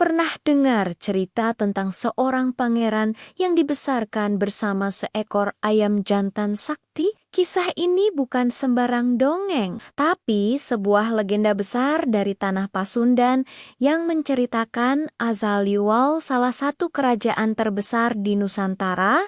pernah dengar cerita tentang seorang pangeran yang dibesarkan bersama seekor ayam jantan sakti? Kisah ini bukan sembarang dongeng, tapi sebuah legenda besar dari tanah Pasundan yang menceritakan asal-usul salah satu kerajaan terbesar di Nusantara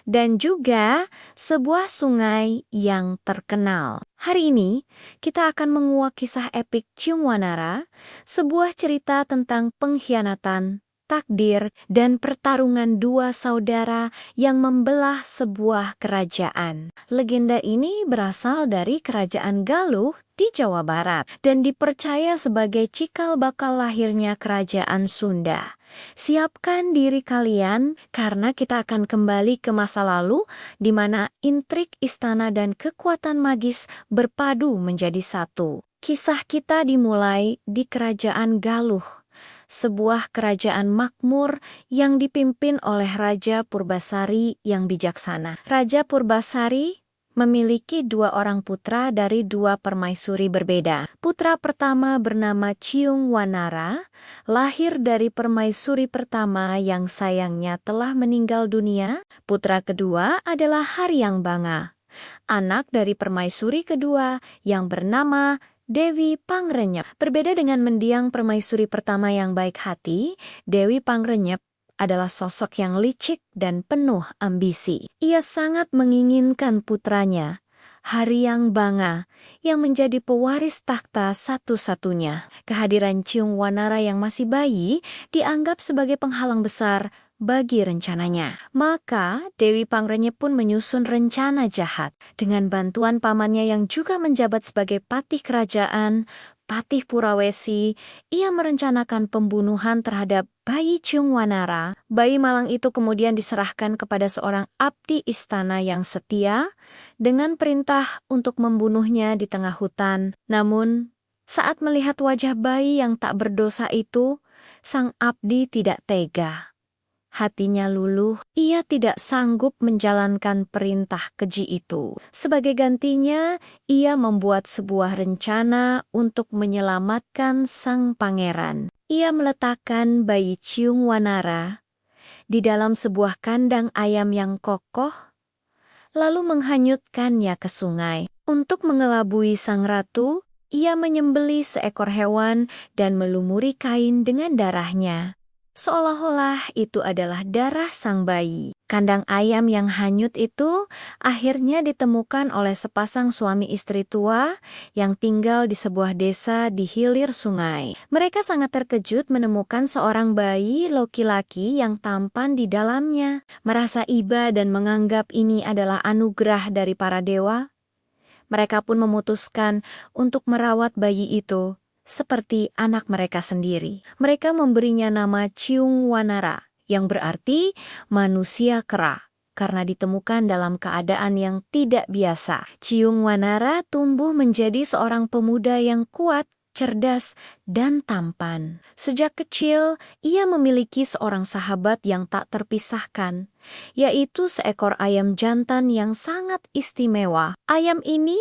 dan juga sebuah sungai yang terkenal. Hari ini, kita akan menguak kisah epik Ciungwanara, sebuah cerita tentang pengkhianatan, takdir, dan pertarungan dua saudara yang membelah sebuah kerajaan. Legenda ini berasal dari Kerajaan Galuh di Jawa Barat dan dipercaya sebagai cikal bakal lahirnya Kerajaan Sunda. Siapkan diri kalian karena kita akan kembali ke masa lalu di mana intrik istana dan kekuatan magis berpadu menjadi satu. Kisah kita dimulai di Kerajaan Galuh, sebuah kerajaan makmur yang dipimpin oleh Raja Purbasari yang bijaksana. Raja Purbasari memiliki dua orang putra dari dua permaisuri berbeda. Putra pertama bernama Ciungwanara, lahir dari permaisuri pertama yang sayangnya telah meninggal dunia. Putra kedua adalah Haryangbanga, anak dari permaisuri kedua yang bernama Dewi Pangrenyep. Berbeda dengan mendiang permaisuri pertama yang baik hati, Dewi Pangrenyep adalah sosok yang licik dan penuh ambisi. Ia sangat menginginkan putranya, Haryangbanga, yang menjadi pewaris takhta satu-satunya. Kehadiran Ciungwanara yang masih bayi dianggap sebagai penghalang besar bagi rencananya. Maka Dewi Pangrenyep pun menyusun rencana jahat. Dengan bantuan pamannya yang juga menjabat sebagai patih kerajaan, Patih Purawesi, ia merencanakan pembunuhan terhadap bayi Ciungwanara. Bayi malang itu kemudian diserahkan kepada seorang abdi istana yang setia dengan perintah untuk membunuhnya di tengah hutan. Namun, saat melihat wajah bayi yang tak berdosa itu, sang abdi tidak tega. Hatinya luluh, ia tidak sanggup menjalankan perintah keji itu. Sebagai gantinya, ia membuat sebuah rencana untuk menyelamatkan sang pangeran. Ia meletakkan bayi Ciungwanara di dalam sebuah kandang ayam yang kokoh, lalu menghanyutkannya ke sungai. Untuk mengelabui sang ratu, ia menyembelih seekor hewan dan melumuri kain dengan darahnya. Seolah-olah itu adalah darah sang bayi. Kandang ayam yang hanyut itu akhirnya ditemukan oleh sepasang suami istri tua yang tinggal di sebuah desa di hilir sungai. Mereka sangat terkejut menemukan seorang bayi laki-laki yang tampan di dalamnya. Merasa iba dan menganggap ini adalah anugerah dari para dewa, mereka pun memutuskan untuk merawat bayi itu seperti anak mereka sendiri. Mereka memberinya nama Ciungwanara, yang berarti manusia kera, karena ditemukan dalam keadaan yang tidak biasa. Ciungwanara tumbuh menjadi seorang pemuda yang kuat, cerdas, dan tampan. Sejak kecil, ia memiliki seorang sahabat yang tak terpisahkan, yaitu seekor ayam jantan yang sangat istimewa. Ayam ini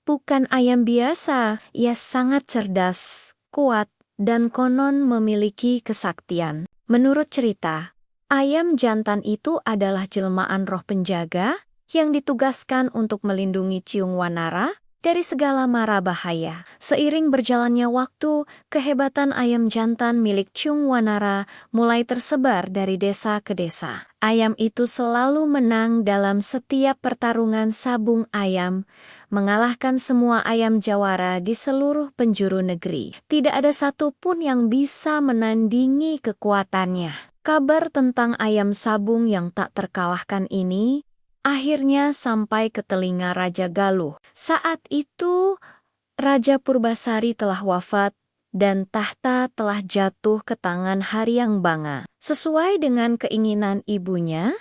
bukan ayam biasa, ia sangat cerdas, kuat, dan konon memiliki kesaktian. Menurut cerita, ayam jantan itu adalah jelmaan roh penjaga yang ditugaskan untuk melindungi Ciungwanara dari segala mara bahaya. Seiring berjalannya waktu, kehebatan ayam jantan milik Ciungwanara mulai tersebar dari desa ke desa. Ayam itu selalu menang dalam setiap pertarungan sabung ayam, mengalahkan semua ayam jawara di seluruh penjuru negeri. Tidak ada satupun yang bisa menandingi kekuatannya. Kabar tentang ayam sabung yang tak terkalahkan ini akhirnya sampai ke telinga Raja Galuh. Saat itu, Raja Purbasari telah wafat dan tahta telah jatuh ke tangan Haryangbanga. Sesuai dengan keinginan ibunya,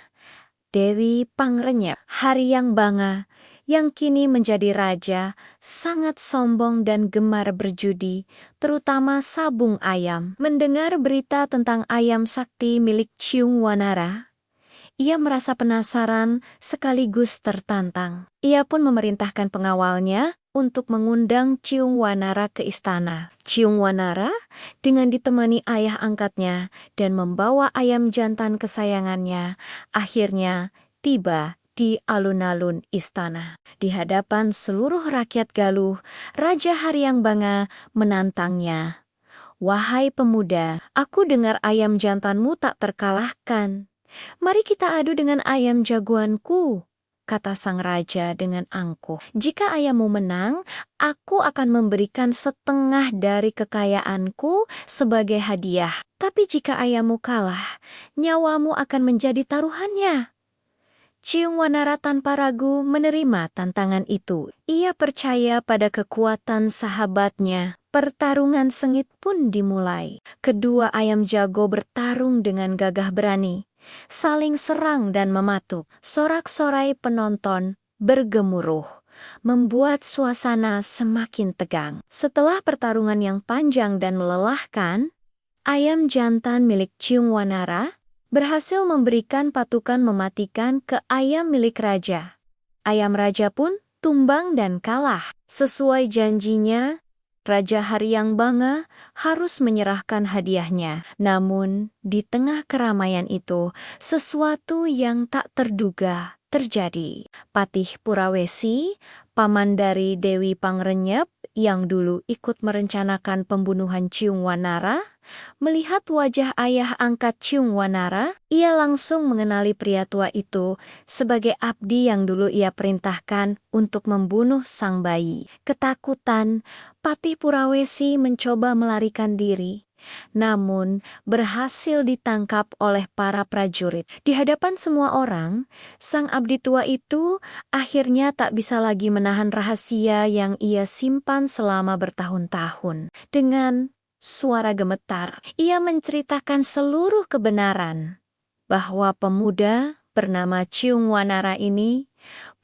Dewi Pangrenyep, Haryangbanga yang kini menjadi raja, sangat sombong dan gemar berjudi, terutama sabung ayam. Mendengar berita tentang ayam sakti milik Ciungwanara, Ia merasa penasaran sekaligus tertantang. Ia pun memerintahkan pengawalnya untuk mengundang Ciung Wanara ke istana. Ciung Wanara dengan ditemani ayah angkatnya dan membawa ayam jantan kesayangannya, akhirnya tiba di alun-alun istana. Di hadapan seluruh rakyat Galuh, Raja Haryangbanga menantangnya. "Wahai pemuda, aku dengar ayam jantanmu tak terkalahkan. Mari kita adu dengan ayam jagoanku," kata sang raja dengan angkuh. "Jika ayammu menang, aku akan memberikan setengah dari kekayaanku sebagai hadiah. Tapi jika ayammu kalah, nyawamu akan menjadi taruhannya." Ciung Wanara tanpa ragu menerima tantangan itu. Ia percaya pada kekuatan sahabatnya. Pertarungan sengit pun dimulai. Kedua ayam jago bertarung dengan gagah berani, saling serang dan mematuk. Sorak-sorai penonton bergemuruh, membuat suasana semakin tegang. Setelah pertarungan yang panjang dan melelahkan, ayam jantan milik Ciung Wanara berhasil memberikan patukan mematikan ke ayam milik raja. Ayam raja pun tumbang dan kalah. Sesuai janjinya, Raja Haryangbanga harus menyerahkan hadiahnya. Namun, di tengah keramaian itu, sesuatu yang tak terduga terjadi. Patih Purawesi, paman dari Dewi Pangrenyep yang dulu ikut merencanakan pembunuhan Ciung Wanara, melihat wajah ayah angkat Ciung Wanara, ia langsung mengenali pria tua itu sebagai abdi yang dulu ia perintahkan untuk membunuh sang bayi. Ketakutan, Patih Purawesi mencoba melarikan diri, namun berhasil ditangkap oleh para prajurit. Di hadapan semua orang, sang abdi tua itu akhirnya tak bisa lagi menahan rahasia yang ia simpan selama bertahun-tahun. Dengan suara gemetar, ia menceritakan seluruh kebenaran bahwa pemuda bernama Ciung Wanara ini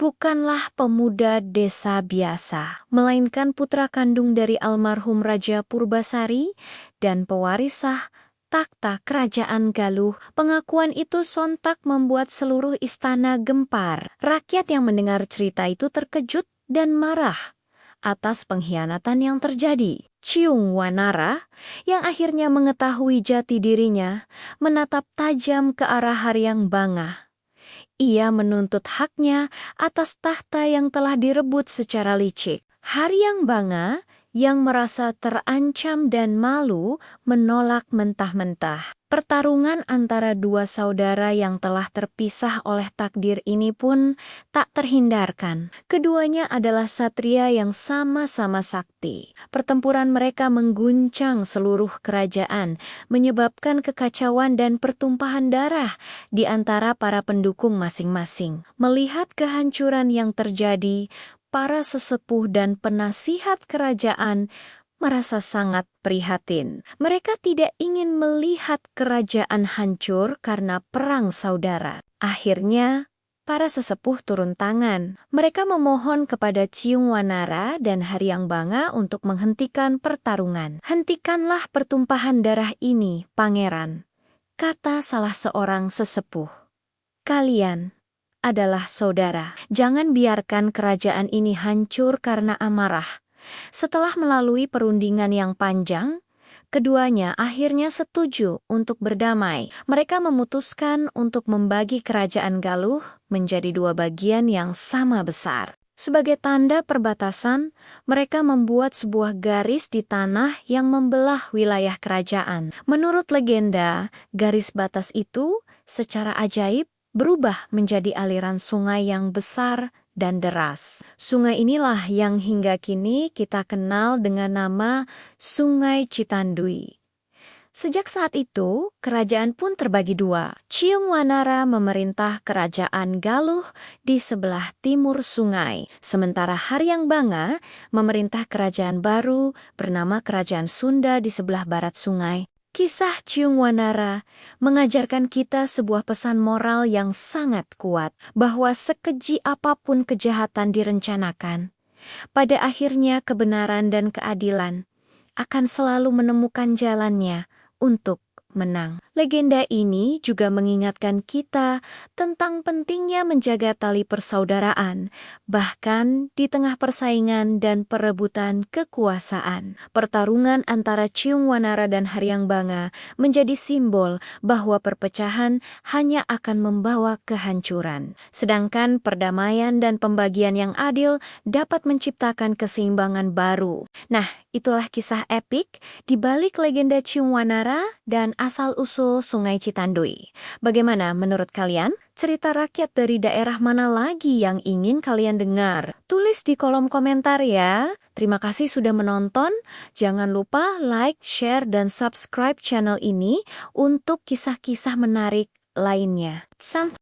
bukanlah pemuda desa biasa, melainkan putra kandung dari almarhum Raja Purbasari dan pewaris sah takhta kerajaan Galuh. Pengakuan itu sontak membuat seluruh istana gempar. Rakyat yang mendengar cerita itu terkejut dan marah atas pengkhianatan yang terjadi. Ciung Wanara, yang akhirnya mengetahui jati dirinya, menatap tajam ke arah Haryangbanga. Ia menuntut haknya atas takhta yang telah direbut secara licik. Haryangbanga yang merasa terancam dan malu menolak mentah-mentah. Pertarungan antara dua saudara yang telah terpisah oleh takdir ini pun tak terhindarkan. Keduanya adalah satria yang sama-sama sakti. Pertempuran mereka mengguncang seluruh kerajaan, menyebabkan kekacauan dan pertumpahan darah di antara para pendukung masing-masing. Melihat kehancuran yang terjadi, para sesepuh dan penasihat kerajaan merasa sangat prihatin. Mereka tidak ingin melihat kerajaan hancur karena perang saudara. Akhirnya, para sesepuh turun tangan. Mereka memohon kepada Ciung Wanara dan Haryangbanga untuk menghentikan pertarungan. "Hentikanlah pertumpahan darah ini, pangeran," kata salah seorang sesepuh. "Kalian adalah saudara. Jangan biarkan kerajaan ini hancur karena amarah." Setelah melalui perundingan yang panjang, keduanya akhirnya setuju untuk berdamai. Mereka memutuskan untuk membagi kerajaan Galuh menjadi dua bagian yang sama besar. Sebagai tanda perbatasan, mereka membuat sebuah garis di tanah yang membelah wilayah kerajaan. Menurut legenda, garis batas itu secara ajaib berubah menjadi aliran sungai yang besar dan deras. Sungai inilah yang hingga kini kita kenal dengan nama Sungai Citandui. Sejak saat itu, kerajaan pun terbagi dua. Ciung Wanara memerintah kerajaan Galuh di sebelah timur sungai, sementara Haryangbanga memerintah kerajaan baru bernama Kerajaan Sunda di sebelah barat sungai. Kisah Ciung Wanara mengajarkan kita sebuah pesan moral yang sangat kuat, bahwa sekeji apapun kejahatan direncanakan, pada akhirnya kebenaran dan keadilan akan selalu menemukan jalannya untuk menang. Legenda ini juga mengingatkan kita tentang pentingnya menjaga tali persaudaraan, bahkan di tengah persaingan dan perebutan kekuasaan. Pertarungan antara Ciung Wanara dan Haryang Banga menjadi simbol bahwa perpecahan hanya akan membawa kehancuran. Sedangkan perdamaian dan pembagian yang adil dapat menciptakan keseimbangan baru. Nah, itulah kisah epik di balik legenda Ciung Wanara dan asal-usul Sungai Citandui. Bagaimana menurut kalian? Cerita rakyat dari daerah mana lagi yang ingin kalian dengar? Tulis di kolom komentar ya. Terima kasih sudah menonton. Jangan lupa like, share, dan subscribe channel ini untuk kisah-kisah menarik lainnya. Sampai